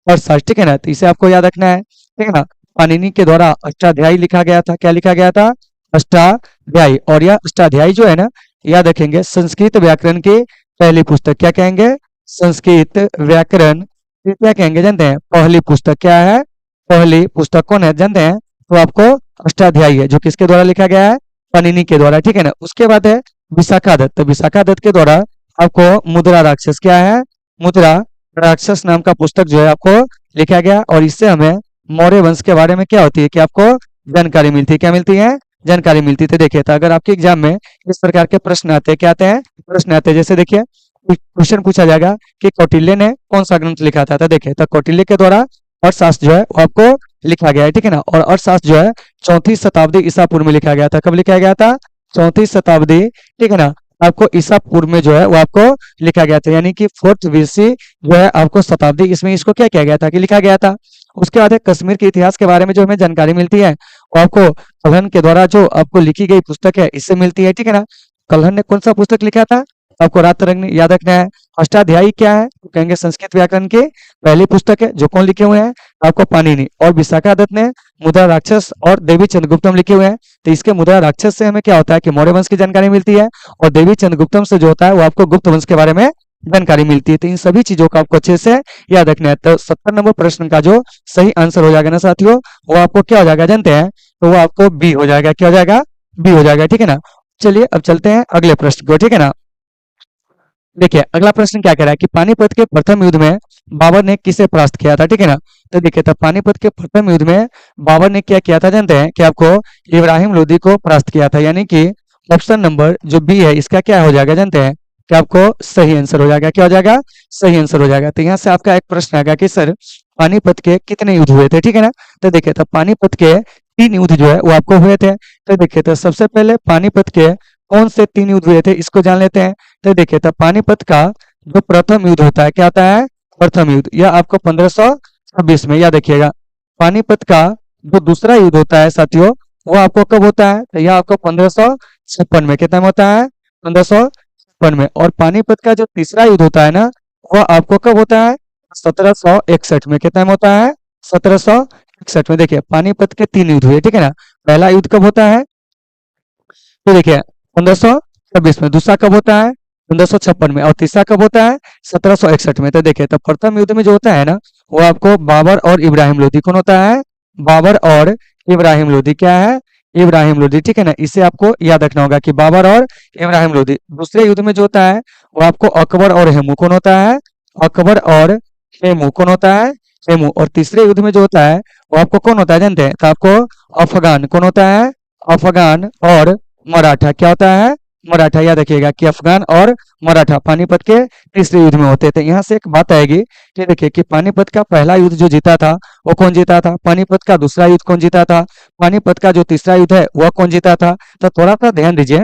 अर्थशास्त्र, ठीक है ना। तो इसे आपको याद रखना है, ठीक है ना। पाणिनि के द्वारा अष्टाध्यायी लिखा गया था। क्या लिखा गया था? अष्टाध्यायी। और यह अष्टाध्यायी जो है ना याद रखेंगे संस्कृत व्याकरण की पहली पुस्तक। क्या कहेंगे? संस्कृत व्याकरण की क्या कहेंगे जानते हैं? पहली पुस्तक। क्या है? पहली पुस्तक कौन है जानते हैं? तो आपको अष्टाध्यायी है जो किसके द्वारा लिखा गया है? पाणिनि के द्वारा, ठीक है ना। उसके बाद है विशाखा दत्त। तो विशाखा दत्त के द्वारा आपको मुद्रा राक्षस क्या है? मुद्रा राक्षस नाम का पुस्तक जो है आपको लिखा गया। और इससे हमें मौर्य वंश के बारे में क्या होती है कि आपको जानकारी मिलती है। क्या मिलती है? जानकारी मिलती है। तो देखिए तो अगर आपके एग्जाम में इस प्रकार के प्रश्न आते हैं, क्या आते हैं? प्रश्न आते हैं। जैसे देखिए क्वेश्चन पूछा जाएगा कि कौटिल्य ने कौन सा ग्रंथ लिखा था? तो देखिए तो कौटिल्य के द्वारा अर्थशास्त्र जो है वो आपको लिखा गया है, ठीक है ना। और अर्थशास्त्र जो है 34वीं शताब्दी ईसा पूर्व में लिखा गया था। कब लिखा गया था? 34वीं शताब्दी, ठीक है ना। आपको ईसा पूर्व में जो है वो आपको लिखा गया था, यानी कि 4th BC जो है आपको शताब्दी, इसमें इसको क्या किया गया था कि लिखा गया था। उसके बाद है कश्मीर के इतिहास के बारे में जो हमें जानकारी मिलती है वो आपको कल्हण के द्वारा जो आपको लिखी गई पुस्तक है इससे मिलती है, ठीक है ना। कल्हण ने कौन सा पुस्तक लिखा था? आपको रात रंगनी याद रखना है। अष्टाध्यायी क्या है? तो कहेंगे संस्कृत व्याकरण की पहली पुस्तक है जो कौन लिखे हुए हैं? आपको पाणिनि। और विशाखा दत्त ने मुद्रा राक्षस और देवी चंद्रगुप्तम लिखे हुए हैं। तो इसके मुद्रा राक्षस से हमें क्या होता है कि मौर्य वंश की जानकारी मिलती है। और देवी चंद्रगुप्तम से जो होता है वो आपको गुप्त वंश के बारे में जानकारी मिलती है। तो इन सभी चीजों का आपको अच्छे से याद रखना है। तो 70 नंबर प्रश्न का जो सही आंसर हो जाएगा ना साथियों वो आपको क्या हो जाएगा जानते हैं? तो वो आपको बी हो जाएगा। क्या हो जाएगा? बी हो जाएगा, ठीक है ना। चलिए अब चलते हैं अगले प्रश्न को, ठीक है ना। देखिए अगला प्रश्न क्या कह रहा है कि पानीपत के प्रथम युद्ध में बाबर ने किसे परास्त किया था, ठीक है ना। तो देखिए तो पानीपत के प्रथम युद्ध में बाबर ने क्या किया था जानते हैं? कि आपको इब्राहिम लोदी को परास्त किया था। यानी कि ऑप्शन नंबर जो बी है इसका क्या हो जाएगा जानते हैं? कि आपको सही आंसर हो जाएगा। क्या हो जाएगा? सही आंसर हो जाएगा। तो यहाँ से आपका एक प्रश्न आएगा कि सर पानीपत के कितने युद्ध हुए थे, ठीक है ना। तो देखिए तो पानीपत के 3 युद्ध जो है वो आपको हुए थे। तो देखिए तो सबसे पहले पानीपत के कौन से 3 युद्ध हुए थे इसको जान लेते हैं। तो देखिए तो पानीपत का जो प्रथम युद्ध होता है क्या होता है? प्रथम युद्ध, यह आपको 1526 में याद रखिएगा। पानीपत का जो दूसरा युद्ध होता है साथियों वो आपको कब होता है? तो यह आपको 1556 में। कितना में होता है? 1556 में। और पानीपत का जो तीसरा युद्ध होता है ना वह आपको कब होता है? 1761 में। कितना में होता है? 1761 में। देखिए पानीपत के 3 युद्ध हुए, ठीक है ना। पहला युद्ध कब होता है, तो देखिए 1526 में। दूसरा कब होता है, 1556 में। और तीसरा कब होता है, 1761 में। तो देखिए तो प्रथम युद्ध में जो होता है ना, वो आपको बाबर और इब्राहिम लोदी। कौन होता है, बाबर और इब्राहिम लोदी। क्या है, इब्राहिम लोदी, ठीक है ना। इसे आपको याद रखना होगा कि बाबर और इब्राहिम लोदी। दूसरे युद्ध में जो होता है वो आपको अकबर और हेमू। कौन होता है, अकबर और हेमू। कौन होता है, हेमू। और तीसरे युद्ध में जो होता है वो आपको कौन होता है जानते हैं, तो आपको अफगान। कौन होता है, अफगान और मराठा। क्या होता है, मराठा। याद रखिएगा कि अफगान और मराठा पानीपत के तीसरे युद्ध में होते थे। यहाँ से एक बात आएगी कि देखिए कि पानीपत का पहला युद्ध जो जीता था वो कौन जीता था, पानीपत का दूसरा युद्ध कौन जीता था, पानीपत का जो तीसरा युद्ध है वह कौन जीता था। तो थोड़ा सा ध्यान दीजिए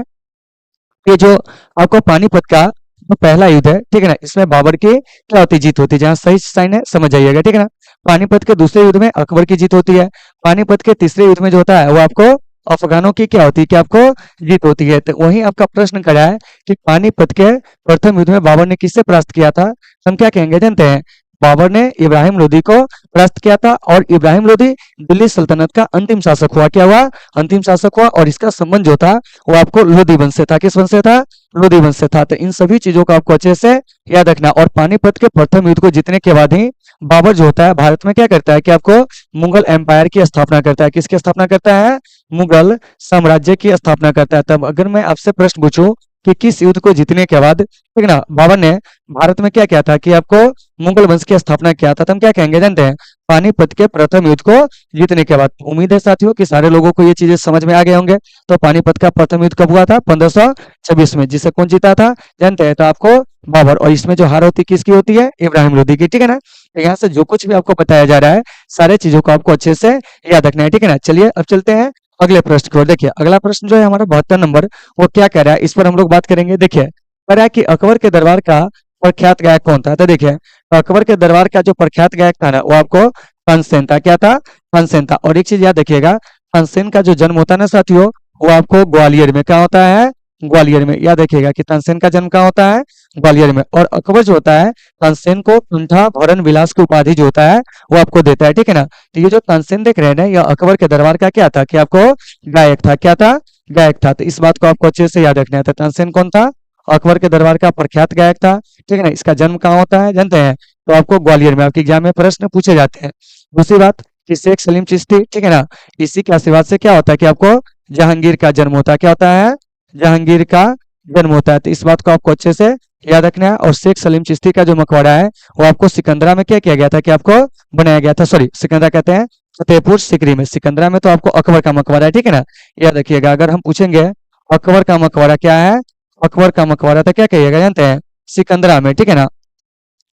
कि जो आपको पानीपत का जो पहला युद्ध है, ठीक है ना, इसमें बाबर की क्या होती है, जीत होती है। जहाँ सही साइन है समझ जाइएगा, ठीक है ना। पानीपत के दूसरे युद्ध में अकबर की जीत होती है। पानीपत के तीसरे युद्ध में जो होता है वो आपको अफगानों की क्या होती है, कि आपको जीत होती है। तो वही आपका प्रश्न करा है कि पानीपत के प्रथम युद्ध में बाबर ने किससे परास्त किया था। तो हम क्या कहेंगे जानते हैं, बाबर ने इब्राहिम लोदी को परास्त किया था। और इब्राहिम लोदी दिल्ली सल्तनत का अंतिम शासक हुआ। क्या हुआ, अंतिम शासक हुआ। और इसका संबंध जो था वो आपको लोदी वंश से था। किस वंश से था, लोदी वंश से था। तो इन सभी चीजों को आपको अच्छे से याद रखना। और पानीपत के प्रथम युद्ध को जीतने के बाद ही बाबर जो होता है भारत में क्या करता है कि आपको मुगल एम्पायर की स्थापना करता है। किसकी स्थापना करता है, मुगल साम्राज्य की स्थापना करता है। तब अगर मैं आपसे प्रश्न पूछूं कि किस युद्ध को जीतने के बाद, ठीक ना, बाबर ने भारत में क्या किया था कि आपको मुगल वंश की स्थापना किया था, तो हम क्या कहेंगे जानते हैं, पानीपत के प्रथम युद्ध को जीतने के बाद। उम्मीद है साथियों कि सारे लोगों को ये चीजें समझ में आ गए होंगे। तो पानीपत का प्रथम युद्ध कब हुआ था, 1526 में। जिसे कौन जीता था जानते हैं, तो आपको बाबर। और इसमें जो हार होती किसकी होती है, इब्राहिम लोदी की, ठीक है ना। तो यहाँ से जो कुछ भी आपको बताया जा रहा है सारे चीजों को आपको अच्छे से याद रखना है, ठीक है ना। चलिए अब चलते हैं अगले प्रश्न की ओर। देखिए अगला प्रश्न जो है हमारा 72 नंबर, वो क्या कह रहा है, इस पर हम लोग बात करेंगे। देखिए कह रहा है कि अकबर के दरबार का प्रख्यात गायक कौन था। तो देखिए तो अकबर के दरबार का जो प्रख्यात गायक था ना वो आपको तानसेन था। क्या था, तानसेन था। और एक चीज याद रखिएगा, तानसेन का जो जन्म होता है ना साथियों, वो आपको ग्वालियर में। क्या होता है, ग्वालियर में। याद रखिएगा कि तानसेन का जन्म कहाँ होता है, ग्वालियर में। और अकबर जो होता है तानसेन को कुंठा भरण विलास की उपाधि जो होता है वो आपको देता है, ठीक है ना। तो ये जो तानसेन देख रहे हैं ना, यह अकबर के दरबार का क्या था, कि आपको गायक था। क्या था, गायक था। तो इस बात को आपको अच्छे से याद रखना है। तो तानसेन कौन था, अकबर के दरबार का प्रख्यात गायक था, ठीक है ना। इसका जन्म कहाँ होता है जानते हैं, तो आपको ग्वालियर में। आपके एग्जाम में प्रश्न पूछे जाते हैं। दूसरी बात कि शेख सलीम चिश्ती, ठीक है ना, इसी के आशीर्वाद से क्या होता है कि आपको जहांगीर का जन्म होता है। क्या होता है, जहांगीर का जन्म होता है। तो इस बात को आपको अच्छे से याद रखना है। और शेख सलीम चिश्ती का जो मकबरा है वो आपको सिकंदरा में क्या किया गया था, कि आपको बनाया गया था। सॉरी, सिकंदरा कहते हैं फतेहपुर सिकरी में। सिकंदरा में तो आपको अकबर का मकबरा है, ठीक है ना। याद रखिएगा, अगर हम पूछेंगे अकबर का मकबरा क्या है, अकबर का मकबरा तो क्या कहिएगा जानते हैं, सिकंदरा में, ठीक है ना।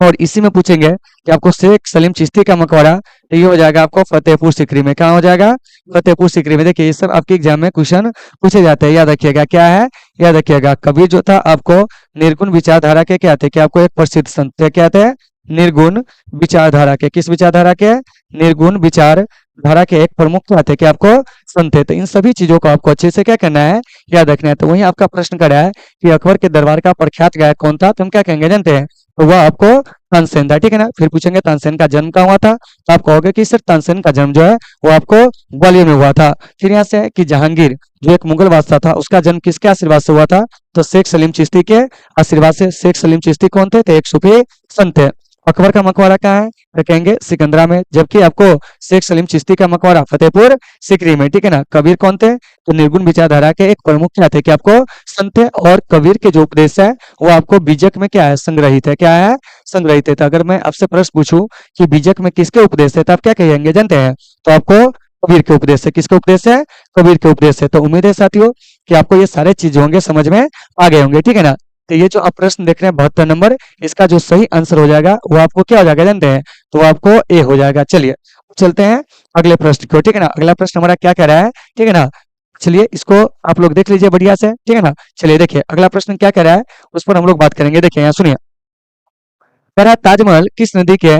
और इसी में पूछेंगे कि आपको शेख सलीम चिश्ती का मकबरा, तो ये हो जाएगा आपको फतेहपुर सिकरी में। कहाँ हो जाएगा, फतेहपुर सिकरी में। देखिए ये सब आपके एग्जाम में क्वेश्चन पूछे जाते हैं। याद रखिएगा क्या है, याद रखिएगा कबीर जो था आपको निर्गुण विचारधारा के क्या थे, कि आपको एक प्रसिद्ध संत थे। क्या थे, निर्गुण विचारधारा के। किस विचारधारा के, निर्गुण विचारधारा के एक प्रमुख क्या थे, कि आपको संत थे। तो इन सभी चीजों को आपको अच्छे से क्या करना है, याद रखना है। तो वही आपका प्रश्न करा है कि अकबर के दरबार का प्रख्यात गायक कौन था, तो हम क्या कहेंगे जानते हैं, तो वह आपको तानसेन था, ठीक है ना। फिर पूछेंगे तानसेन का जन्म कहाँ हुआ था, तो आप कहोगे कि सर तानसेन का जन्म जो है वो आपको ग्वालियर में हुआ था। फिर यहाँ से है कि जहांगीर जो एक मुगल बादशाह था उसका जन्म किसके आशीर्वाद से हुआ था, तो शेख सलीम चिश्ती के आशीर्वाद से। शेख सलीम चिश्ती कौन थे, तो एक सूफी संत थे। अकबर का मकबरा कहाँ है, तो कहेंगे सिकंदरा में। जबकि आपको शेख सलीम चिश्ती का मकबरा फतेहपुर सिकरी में, ठीक है ना। कबीर कौन थे, तो निर्गुण विचारधारा के एक प्रमुख क्या थे, कि आपको संत थे। और कबीर के जो उपदेश है वो आपको बीजक में क्या है, संग्रहित है। क्या है, संग्रहित है। तो अगर मैं आपसे प्रश्न पूछूं कि बीजक में किसके उपदेश है, तो आप क्या कहेंगे जानते हैं, तो आपको कबीर के उपदेश है। किसके उपदेश है, कबीर के उपदेश है। तो उम्मीद है साथियों कि आपको ये सारे चीज होंगे समझ में आ गए होंगे, ठीक है ना। तो ये जो आप प्रश्न देख रहे हैं 72 नंबर, इसका जो सही आंसर हो जाएगा वो आपको क्या हो जाएगा जानते हैं, तो आपको ए हो जाएगा। चलिए चलते हैं अगले प्रश्न को, ठीक है ना। अगला प्रश्न हमारा क्या कह रहा है, ठीक है ना। चलिए इसको आप लोग देख लीजिए बढ़िया से, ठीक है ना। चलिए देखिए अगला प्रश्न क्या कह रहा है, उस पर हम लोग बात करेंगे। देखिए यहाँ सुनिए, कह रहा है ताजमहल किस नदी के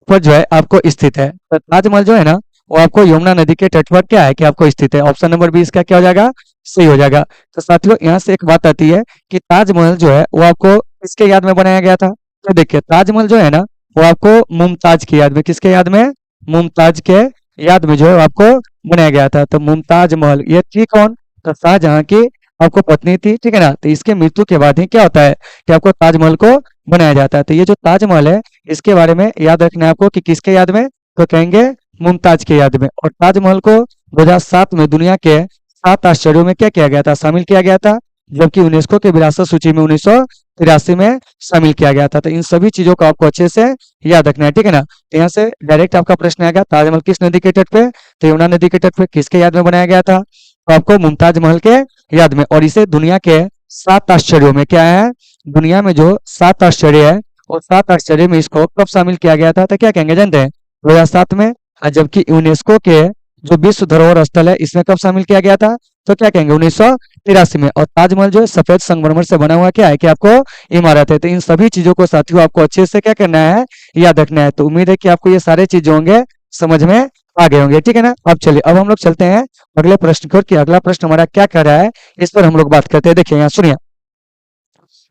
पर जो है आपको स्थित है। तो ताजमहल जो है ना वो आपको यमुना नदी के तट पर क्या है, कि आपको स्थित है। ऑप्शन नंबर बी इसका क्या हो जाएगा, सही हो जाएगा। तो साथियों यहाँ से एक बात आती है कि ताजमहल जो है वो आपको किसके याद में बनाया गया था। तो देखिए ताजमहल जो है ना वो आपको मुमताज की याद में, किसके याद में, मुमताज के याद में जो है आपको बनाया गया था। तो मुमताज महल ये थी कौन? तो शाहजहां की आपको पत्नी थी, ठीक है ना। तो इसके मृत्यु के बाद ही क्या होता है कि आपको ताजमहल को बनाया जाता है। तो ये जो ताजमहल है इसके बारे में याद रखना है आपको कि किसके याद में, तो कहेंगे मुमताज के याद में। और ताजमहल को 2007 में दुनिया के 7 आश्चर्यों में क्या किया गया था, शामिल किया गया था, जबकि यूनेस्को के विरासत सूची में 1983 में शामिल किया गया था। तो इन सभी चीजों को आपको अच्छे से याद रखना है, ठीक है ना। तो यहाँ से डायरेक्ट आपका प्रश्न आएगा, ताजमहल किस नदी के तट पे, तो यमुना नदी के तट पे किसके याद में बनाया गया था, तो आपको मुमताज महल के याद में। और इसे दुनिया के 7 आश्चर्यों में क्या है, दुनिया में जो 7 आश्चर्य है और 7 आश्चर्य में इसको कब शामिल किया गया था, तो क्या कहेंगे जानते हैं, 2007 में। और जबकि यूनेस्को के जो विश्व धरोहर स्थल है इसमें कब शामिल किया गया था, तो क्या कहेंगे 1983 में। और ताजमहल जो है सफेद संगमरमर से बना हुआ क्या है कि आपको इमारत है। तो इन सभी चीजों को साथियों आपको अच्छे से क्या करना है, याद रखना है। तो उम्मीद है कि आपको ये सारे चीज जो होंगे समझ में आ गए होंगे, ठीक है ना। अब चलिए अब हम लोग चलते हैं अगले प्रश्न की ओर कि अगला प्रश्न हमारा क्या कर रहा है, इस पर हम लोग बात करते हैं। देखिए यहाँ सुनिए,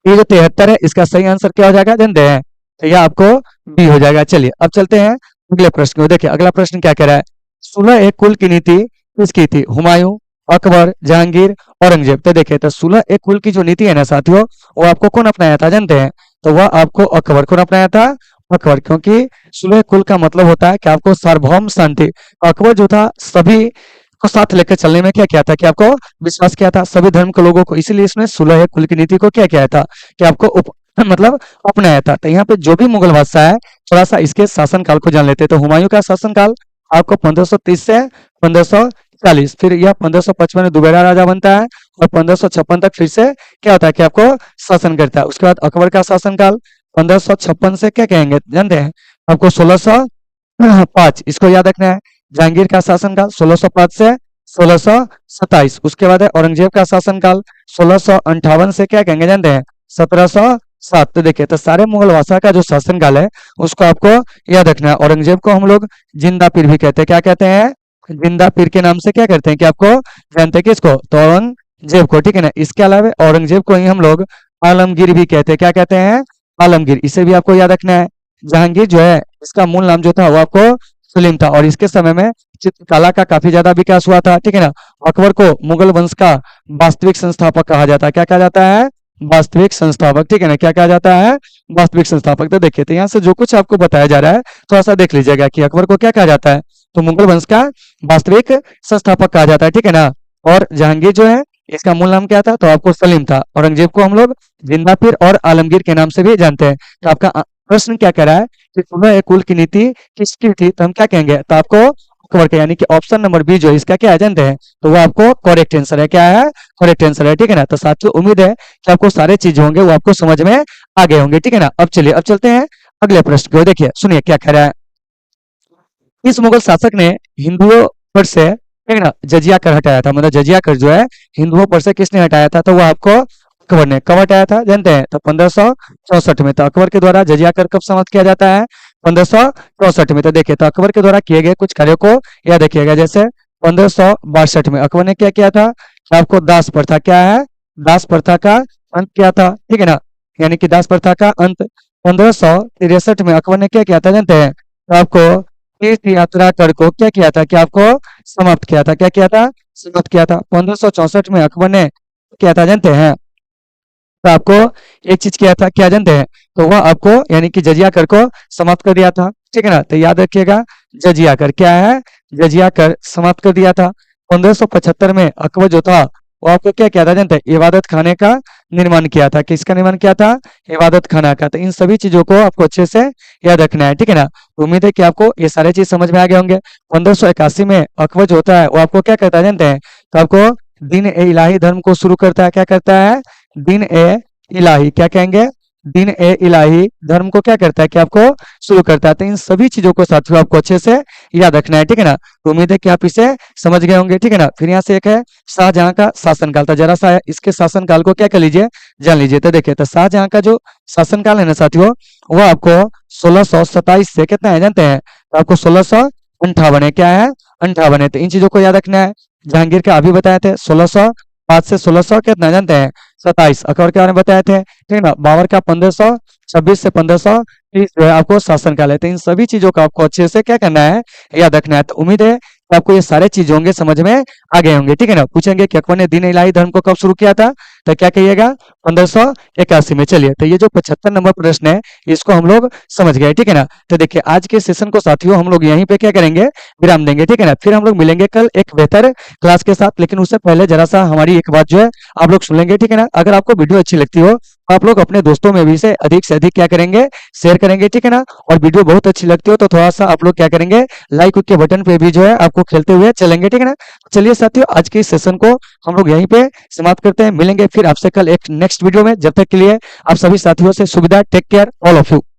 ये जो 73 है इसका सही आंसर क्या हो जाएगा जानते हैं, तो यह आपको बी हो जाएगा। चलिए अब चलते हैं अगले प्रश्न को। देखिए अगला प्रश्न क्या कह रहा है, 16 कुल की नीति किसकी थी, हुमायूं, अकबर, जहांगीर, औरंगजेब। तो देखिए तो 16 कुल की जो नीति है ना साथियों, वो आपको कौन अपनाया था जानते हैं, तो वह आपको अकबर कौन अपनाया था, अकबर। क्योंकि 16 कुल का मतलब होता है कि आपको सार्वभौम शांति। अकबर जो था सभी को साथ लेकर चलने में क्या किया था कि आपको विश्वास किया था, सभी धर्म के लोगों को, इसीलिए इसने 16 कुल की नीति को क्या किया था कि आपको मतलब अपनाया था। तो यहाँ पे जो भी मुगल बादशाह है थोड़ा सा इसके शासनकाल को जान लेते हैं। तो हुमायूं का शासनकाल आपको 1530 से 1540, फिर यह 1555 में दोबारा राजा बनता है और 1556 तक फिर से क्या होता है कि आपको शासन करता है। उसके बाद अकबर का शासनकाल 1556 से क्या कहेंगे जानते हैं, आपको 1605, इसको याद रखना है। जहांगीर का शासनकाल 1605 से 1627, उसके बाद है औरंगजेब का शासनकाल 1658 से क्या कहेंगे जानते हैं, 1707। तो देखिए तो सारे मुगल बादशाह का जो शासनकाल है उसको आपको याद रखना है। औरंगजेब को हम लोग जिंदा पीर भी कहते हैं, क्या कहते हैं, जिंदा पीर के नाम से क्या करते हैं कि आपको जानते हैं किसको, तो औरंगजेब को, ठीक है ना। इसके अलावा औरंगजेब को ही हम लोग आलमगीर भी कहते हैं, क्या कहते हैं, आलमगीर, इसे भी आपको याद रखना है। जहांगीर जो है इसका मूल नाम जो था वो आपको सलीम था और इसके समय में चित्रकला का काफी ज्यादा विकास हुआ था, ठीक है ना। अकबर को मुगल वंश का वास्तविक संस्थापक कहा जाता है, क्या कहा जाता है, वास्तविक संस्थापक, ठीक है ना, क्या कहा जाता है, वास्तविक संस्थापक। तो देखिए तो यहाँ से जो कुछ आपको बताया जा रहा है थोड़ा सा देख लीजिएगा कि अकबर को क्या कहा जाता है, तो मुगल वंश का वास्तविक संस्थापक कहा जाता है, ठीक है ना। और जहांगीर जो है इसका मूल नाम क्या था, तो आपको सलीम था। औरंगजेब को हम लोग जिंदा पीर और आलमगीर के नाम से भी जानते हैं। तो आपका प्रश्न क्या कह रहा है कि 16 कुल की नीति किसकी थी, तो हम क्या कहेंगे, तो आपको अकबर के, यानी कि ऑप्शन नंबर बी जो है इसका क्या है जानते हैं, तो वो आपको करेक्ट आंसर है, क्या है, करेक्ट आंसर है, ठीक है ना। तो साथियों उम्मीद है कि आपको सारे चीज होंगे वो आपको समझ में आ गए होंगे, ठीक है ना। अब चलिए अब चलते हैं अगले प्रश्न को। देखिए सुनिए क्या कह रहा है, इस मुगल शासक ने हिंदुओं पर से, ठीक है ना, जजिया कर हटाया था, मतलब जजिया कर जो है हिंदुओं पर से किसने हटाया था, तो वो आपको अकबर ने। कब हटाया था जानते हैं, तो 1564 में। तो अकबर के द्वारा जजिया कर कब समाप्त किया जाता है, 1564 में। तो देखिए तो अकबर के द्वारा किए गए कुछ कार्यों को याद रखिएगा। जैसे 1562 में अकबर ने क्या किया था, तो आपको दास प्रथा, क्या है, दास प्रथा का अंत किया था, ठीक है ना, यानी कि दास प्रथा का अंत। 1563 में अकबर ने क्या किया था जानते हैं, तो आपको तीर्थ यात्रा कर को क्या किया था कि आपको समाप्त किया था, क्या किया था, समाप्त किया था। 1564 में अकबर ने क्या था जानते हैं, तो आपको एक चीज किया था, क्या जानते हैं, तो वह आपको यानी कि जजिया कर को समाप्त कर दिया था, ठीक है ना। तो याद रखिएगा जजिया कर क्या है, जजिया कर समाप्त कर दिया था। 1575 में अकबर जो था वो आपको क्या किया था जानते हैं, इबादत खाने का निर्माण किया था। किसका निर्माण किया था, इबादत खाना का। तो इन सभी चीजों को आपको अच्छे से याद रखना है, ठीक है ना। तो उम्मीद है कि आपको ये सारे चीज समझ में आ गए होंगे। 1581 में अकबर जो होता है वो आपको क्या करता है जानते हैं, तो आपको दीन ए इलाही धर्म को शुरू करता है, क्या करता है, दीन ए इलाही, क्या कहेंगे, दीन ए इलाही धर्म को क्या करता है कि आपको शुरू करता है। तो इन सभी चीजों को साथियों आपको अच्छे से याद रखना है, ठीक है ना। तो उम्मीद है कि आप इसे समझ गए होंगे, ठीक है ना। फिर यहाँ से एक है शाहजहां का शासनकाल, था जरा सा इसके शासनकाल को क्या कर लीजिए, जान लीजिए। तो देखिए तो शाहजहां का जो शासनकाल है ना साथियों, वो आपको 1627 से कितना है जानते हैं, तो आपको 1658 है, क्या है, 58 है। तो इन चीजों को याद रखना है। जहांगीर का अभी बताए थे 1605 से 1600 कितना जानते हैं, 27। अकबर के बारे में बताए थे, ठीक है ना। बाबर का 1526 से फिर जो है आपको शासन काल है। तो इन सभी चीजों का आपको अच्छे से क्या करना है, याद रखना है। तो उम्मीद है कि आपको ये सारे चीज होंगे समझ में आ गए होंगे, ठीक है ना। पूछेंगे कि अकबर ने दीन इलाही धर्म को कब शुरू किया था, तो क्या कहिएगा 1581 में। चलिए, तो ये जो 75 नंबर प्रश्न है इसको हम लोग समझ गए, ठीक है ना। तो देखिए आज के सेशन को साथियों हम लोग यहीं पे क्या करेंगे, विराम देंगे, ठीक है ना। फिर हम लोग मिलेंगे कल एक बेहतर क्लास के साथ, लेकिन उससे पहले जरा सा हमारी एक बात जो है आप लोग सुन लेंगे, ठीक है ना। अगर आपको वीडियो अच्छी लगती हो तो आप लोग अपने दोस्तों में भी से अधिक क्या करेंगे, शेयर करेंगे, ठीक है ना। और वीडियो बहुत अच्छी लगती हो तो थोड़ा सा आप लोग क्या करेंगे, लाइक के बटन पे भी जो है आपको खेलते हुए चलेंगे, ठीक है ना। चलिए साथियों, आज के इस सेशन को हम लोग यहीं पे समाप्त करते हैं। मिलेंगे फिर आपसे कल एक नेक्स्ट वीडियो में। जब तक के लिए आप सभी साथियों से सुविधा, take care all of you.